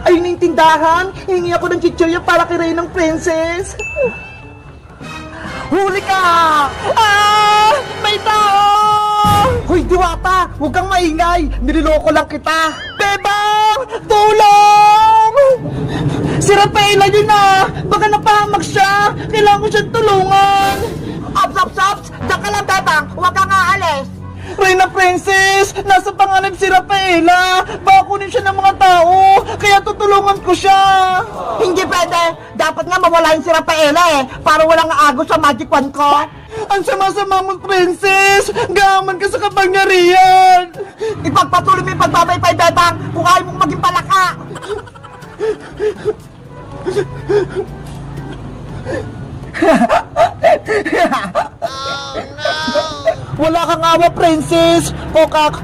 Ayun yung tindahan. Hingi ako ng chichirya para kay Reynang Princess. Huli ka! Ah! May tao! Hoy, Diwata! Huwag kang maingay! Niloloko lang kita! Bebang! Tulong! Si Rafaela yun na! Baka napahamak siya! Kailangan ko siyang tulungan! Ops! Diyan ka lang, Bebang! Huwag kang aalis! Reyna Princess! Nasa panganib si Rafaela! Baka kunin siya ng mga tao! Kaya tutulungan ko siya! Hindi pwede! Dapat nga mawala yung si Rafaela para walang agos sa magic wand ko! Ang sama-sama mo, Princess! Gaman ka sa kapangyarihan! Ipagpatuloy mo yung pagbabaypay, Bebang, kung ayaw mong maging palaka! Wala kang awa, Princess! Kokak!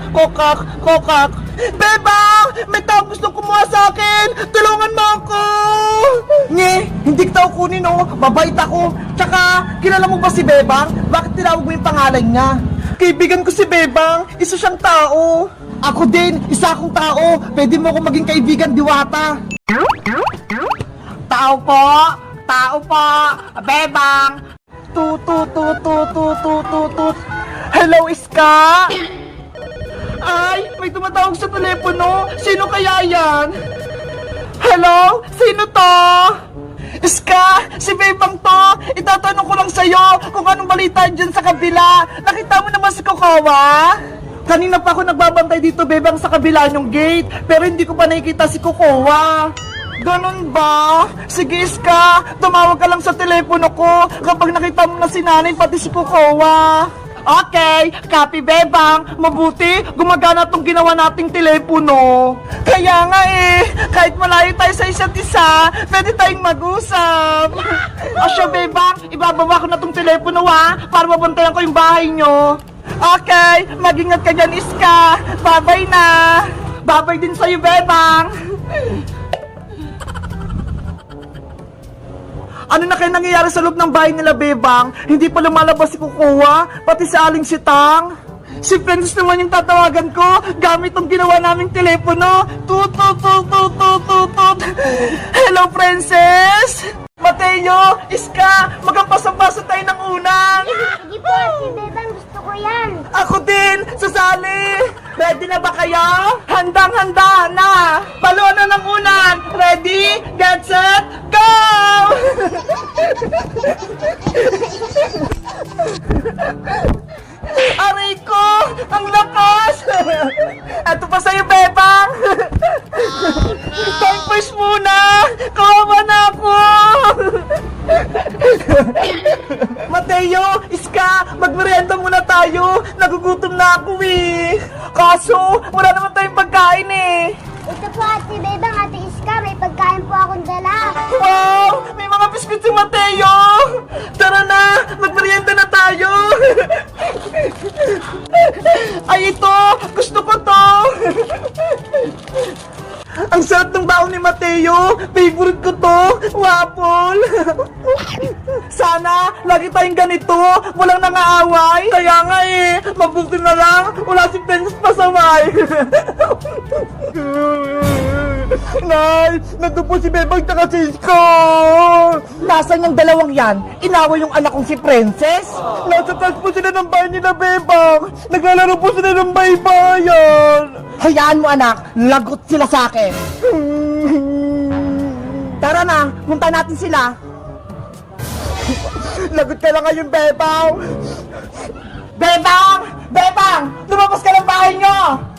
Bebang! May tao gustong kumuha sa akin! Tulungan mo ako! Hindi kita kunin, oh! Mabait ako! Tsaka, kilala mo ba si Bebang? Bakit tinawag mo yung pangalan niya? Kaibigan ko si Bebang! Isa siyang tao! Ako din! Isa akong tao! Pwede mo akong maging kaibigan, Diwata! Tao po! Bebang! Tut. Hello, Iska! Ay, may tumatawag sa telepono. Sino kaya yan? Hello? Sino to? Iska! Si Bebang to! Itatanong ko lang sa'yo kung anong balita dyan sa kabila. Nakita mo naman si Kokowa? Kanina pa ako nagbabantay dito, Bebang, sa kabila yung gate. Pero hindi ko pa nakikita si Kokowa. Ganun ba? Sige, Iska, tumawag ka lang sa telepono ko kapag nakita mo na si nanay pati si Kokowa. Okay, copy, Bebang. Mabuti, gumagana tong ginawa nating telepono. Kaya nga kahit malayo tayo sa isa't isa, pwede tayong mag-usap. O siya, Bebang, ibababa ko na tong telepono para mabantayan ko yung bahay nyo. Okay, mag-ingat ka dyan, Iska. Bye-bye na. Bye-bye din sa'yo, Bebang. Ano na kaya nangyayari sa loob ng bahay nila, Bebang? Hindi pa lumalabas si Kukuha, pati si Aling Sitang. Si Princess naman yung tatawagan ko gamit ang ginawa naming telepono. Tut. Hello, Princess! Mateo, Iska, magpapasa-pasa tayo ng unang. Sige po, si Bebang gusto ko yan. Ako din, sasali. Ready na ba kayo? Handang-handa na. Palo na ng unan. Ready, get set, go! Aray ko! Ang lakas! Eto pa sa'yo, Bebang! Time first muna! Kawawa na ako! Mateo! Iska! Magmerienda muna tayo! Nagugutom na ako Kaso, wala naman tayong pagkain Ito po, Ate Bebang, Ate Iska, may pagkain po akong dala. Wow! May mga biscuit si Mateo! Tara na! Magmerienda na tayo! Ay, ito! Gusto ko to! Ang sarap ng baon ni Mateo! Favorite ko to! Waffle! Sana, lagi tayong ganito! Walang nangaaway! Kaya nga mabuti na lang! Wala si Princess pasaway! Nay! Nandun po si Bebang tsaka si Isko! Nasaan yung dalawang yan? Inaway yung anak kong si Princess? Nasa taas po sila ng bahay nila, Bebang! Naglalaro po sila ng baybayan! Hayaan mo, anak! Lagot sila sa akin! Tara na! Punta natin sila! Lagot ka lang ngayon, Bebang! Bebang! Lumabas ka ng bahay nyo!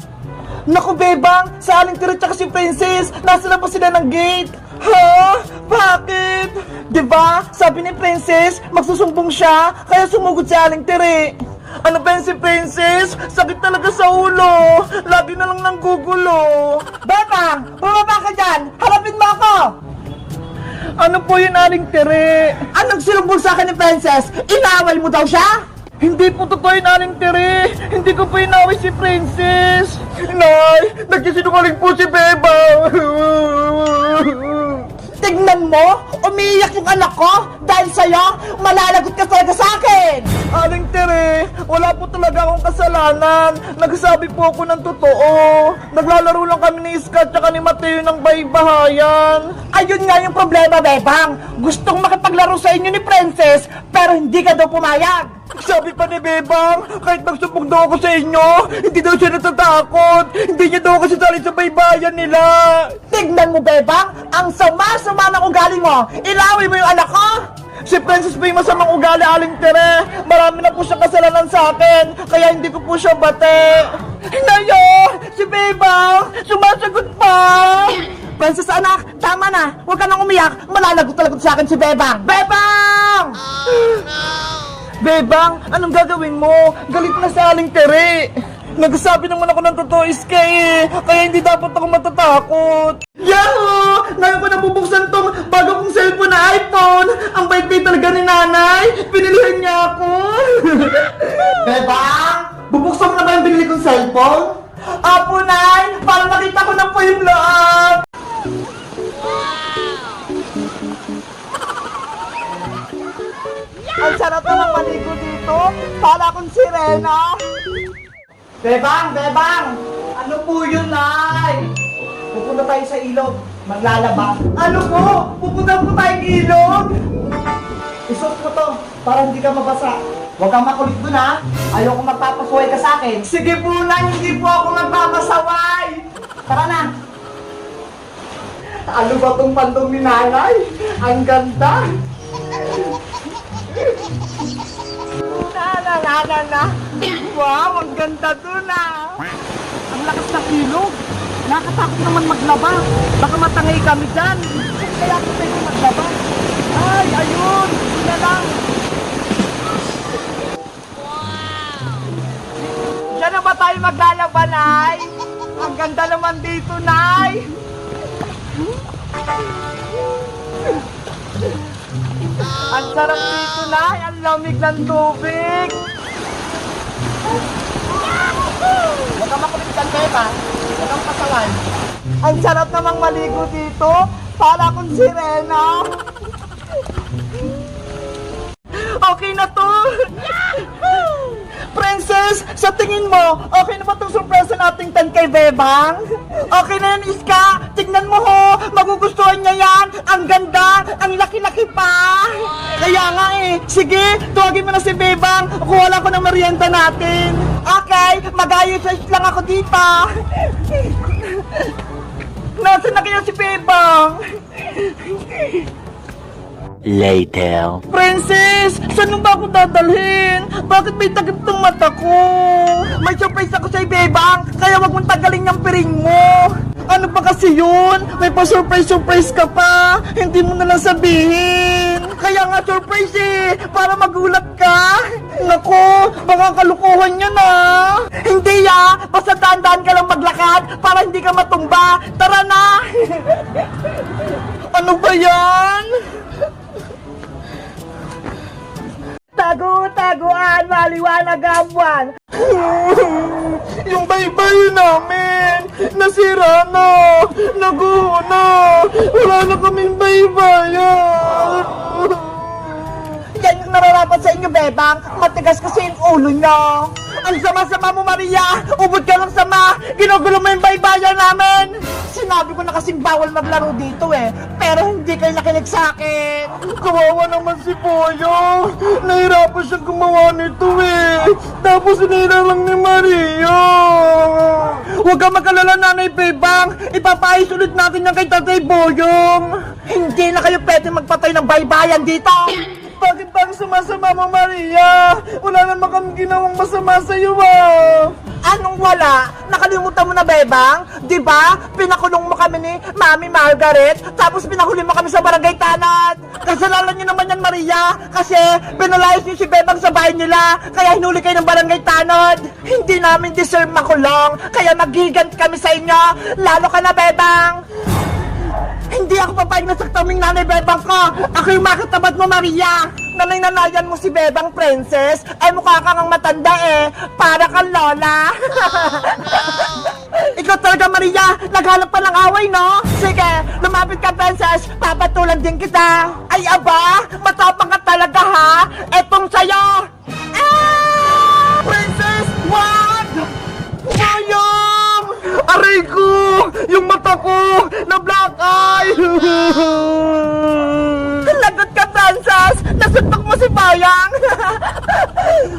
Naku, Bebang! Sa Aling Tiri tsaka si Princess, nasa labas sila ng gate! Ha? Bakit? Diba? Sabi ni Princess, magsusumbong siya, kaya sumugod si Aling Tiri. Ano ba yun si Princess? Sakit talaga sa ulo. Lagi na lang nanggugulo. Bebang! Bumaba ka dyan! Harapin mo ako! Ano po yun, Aling Tiri? Anong sinumbong sa akin ni Princess? Inaway mo daw siya? Hindi po totoo yun, Aling Tiri. Hindi ko po inaway si Princess. Nay, nagsisinungaling po si Bebang. Tignan mo, umiiyak yung anak ko dahil dahil sa'yo, malalagot ka talaga sa akin! Aling Tere, wala po talaga akong kasalanan. Nagsabi po ako ng totoo. Naglalaro lang kami ni Iska at ni Mateo ng baybahayan. Ayun nga yung problema, Bebang. Gustong makipaglaro sa inyo ni Princess, pero hindi ka daw pumayag. Sabi pa ni Bebang, kahit magsubok daw ako sa inyo, hindi daw siya natatakot. Hindi niya daw kasi sali sa baybayan nila. Tignan mo, Bebang, ang sama-sama ng ugali mo. Ilaway mo yung anak ko. Si Princess ba yung masamang ugali, Aling Tere? Marami na po siyang kasalanan sa akin, kaya hindi ko po siya bate. Nayo! Si Bebang! Sumasagot pa! Princess anak, tama na. Huwag ka nang umiyak. Malalagot-talagot sa akin si Bebang. Bebang! Bebang, anong gagawin mo? Galit na sa Aling Tere. Nagsasabi naman ako ng totoo, Iska eh. Kaya hindi dapat ako matatakot. Yahoo! Ngayon ko nabubuksan tong bago kong cellphone na iPhone. Ang bait-bait talaga ni nanay. Pinilihan niya ako. Bebang! Bubuksan mo na ba yung binili kong cellphone? Apo, Nay! Para makita ko na po yung loob! Ang sarap na ng maligo dito. Para akong sirena. Bebang! Bebang! Ano po yun, Nay? Pupunta tayo sa ilog. Maglalaba. Ano po? Pupunta po tayong ilog? Isuot mo to para hindi ka mabasa. Huwag kang makulit dun, ha? Ayaw ko magpapasaway ka sa akin. Sige po, Nay. Hindi po ako magpapasaway. Tara na. Ano ba tong pandong ni Nanay? Ang ganda. Na. Wow, ang ganda dun, ah. Ang lakas ng ilog. Nakakatakot naman maglaba. Baka matangay kami dyan. Kaya ako pwede maglaba. Ay, ayun. Yun na lang. Diyan na ba tayo maglalaba, Nay? Ang ganda naman dito, Nay. Ang sarap dito, Nay. Ang lamig ng tubig. Huwag ka makulit dyan, Beba. Huwag kang pasaway. Ang sarap namang maligo dito. Para akong sirena. Okay na to. Princess, sa tingin mo, okay na ba itong surpresa nating 10 kay Bebang? Okay na yan, Iska. Tignan mo ho, magugustuhan niya yan. Ang ganda, ang laki-laki pa. Kaya nga eh. Sige, tuwagin mo na si Bebang. Kuha lang ko ng merienda natin. Okay, mag-ayos-ayos lang ako dito. Nasaan na kaya si Bebang? Later. Princess, saan mo ba ako dadalhin? Bakit may takip tong mata ko? May surprise ako sa Bebang, kaya wag mong tagalin yung piring mo. Ano ba kasi yun? May pa-surprise ka pa. Hindi mo na lang sabihin. Kaya nga surprise eh, para magulat ka. Nako, baka kalukuhan niya na. Hindi ya, basta dahan-dahan ka lang maglakad para hindi ka matumba. Tara na. Ano ba yan? Tago-taguan, maliwanag ang buwan. Yung baybayin namin, nasira na, naguho na, wala na kaming baybayan. Yan yung nararapat sa inyo, Bebang. Matigas kasi yung ulo nyo. Ang sama-sama mo, Maria. Ubod ka lang sama. Ginugulo mo yung baybayan namin. Sinabi ko na kasing bawal maglaro dito eh. Pero hindi kayo nakinig sa akin. Kawawa naman si Poyo. Nahirapan siyang gumawa nito eh. Tapos sinira lang ni Maria. Huwag ka mag-alala, Nanay Bebang. Ipapayos ulit natin yan kay Tatay Boyong. Hindi na kayo pwede magpatay ng baybayan dito. Bakit bang sumasama mo, Maria? Wala naman kami ginawang masama sa'yo, ah. Anong wala? Nakalimutan mo na, Bebang? Diba? Pinakulong mo kami ni Mami Margaret, tapos pinahuli mo kami sa barangay Tanat. Kasalanan niyo naman yan, Maria, kasi pinalayas niyo si Bebang sa bahay nila, kaya hinuli kayo ng barangay Tanod. Hindi namin deserve makulong, kaya magigant kami sa inyo. Lalo ka na, Bebang. Hindi ako papayag na saktaming Nanay Bebang ko. Ako yung makatabat mo, Maria. Nanay-nanayan mo si Bebang, Princess. Ay mukha kang matanda eh. Para kang lola. Ikaw talaga, Maria. Naghanap pa ng away, no? Sige, lumapit ka, Princess. Papatulan din kita. Ay, aba, matapang ka Naku! Na-black eye! Lagot ka, Francis! Nasuntok mo si Bayang!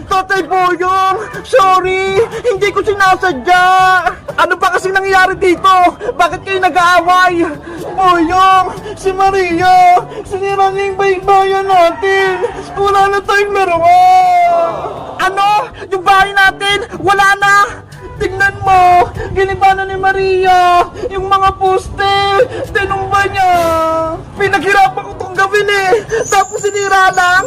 Tatay Boyong! Sorry! Hindi ko sinasadya! Ano ba kasing nangyayari dito? Bakit kayo nag-aaway? Boyong! Si Maria! Sinira niya yung bayan natin! Wala na tayong laruan! Ano? Yung bahay natin? Wala na! Tingnan mo! Giniba na ni Maria! Yung mga poste! Tinumba niya! Pinaghirapan ko itong gawin eh! Tapos sinira lang!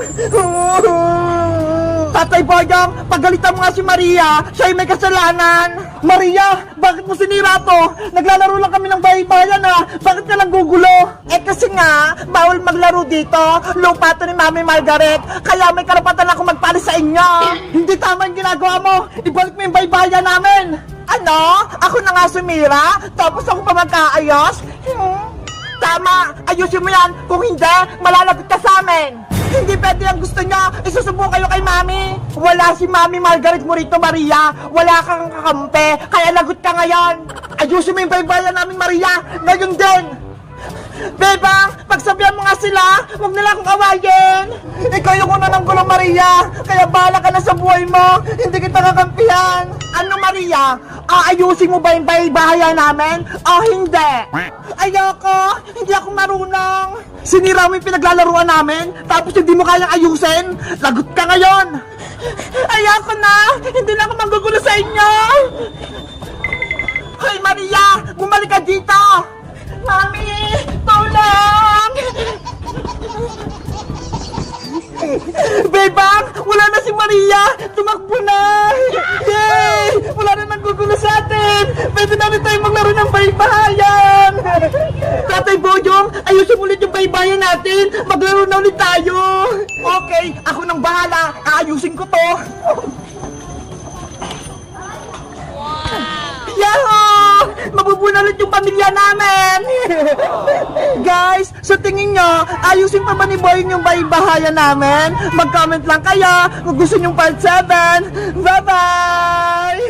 Tatay Boyong, pagalitan mo nga si Maria! Siya yung may kasalanan! Maria, bakit mo sinira to? Naglalaro lang kami ng bahay-bayan ha! Bakit ka lang gugulo? Eh kasi nga, bawal maglaro dito! Lupa to ni Mami Margaret! Kaya may karapatan ako magpalis sa inyo! Hindi tama yung ginagawa mo! Ibalik mo yung bahay-bayan namin! Ano? Ako na nga sumira? Tapos ako pa magkaayos? Tama! Ayusin mo yan! Kung hindi, malalagot ka sa amin! Hindi pwede ang gusto niya! Isusubo kayo kay Mami! Wala si Mami Margaret mo rito, Maria! Wala kang kakampi! Kaya lagot ka ngayon! Ayusin mo yung baybayan namin, Maria! Ngayon din! Bebang! Pagsabihan mo nga sila! Huwag nila akong awayin! Ikaw yung una ng gulo, Maria! Kaya bahala ka na sa buhay mo! Hindi kita kakampihan! Ano, Maria? Aayusin mo ba yung bahay-bahayan namin? O hindi? Ayoko! Hindi ako marunong! Sinira mo yung pinaglalaruan namin, tapos hindi mo kayang ayusin? Lagot ka ngayon! Ayoko na! Hindi na ako manggugulo sa inyo! Hoy, Maria! Bumalik ka dito! Mami! Tulong! Bebang! Wala na si Maria! Tumakbo na! Yay! Wala na nanggugulo sa atin! Pwede na rin tayong maglaro ng baybayan! Tatay Boyong, ayusin ulit yung baybayan natin! Maglaro na ulit tayo! Okay, ako nang bahala! Aayusin ko to! Yahoo! Mabubuna ulit yung pamilya namin! Guys, sa tingin nyo, ayusin pa ba ni Boyong yung bahay-bahayan namin? Mag-comment lang kayo kung gusto nyong part 7. Bye-bye!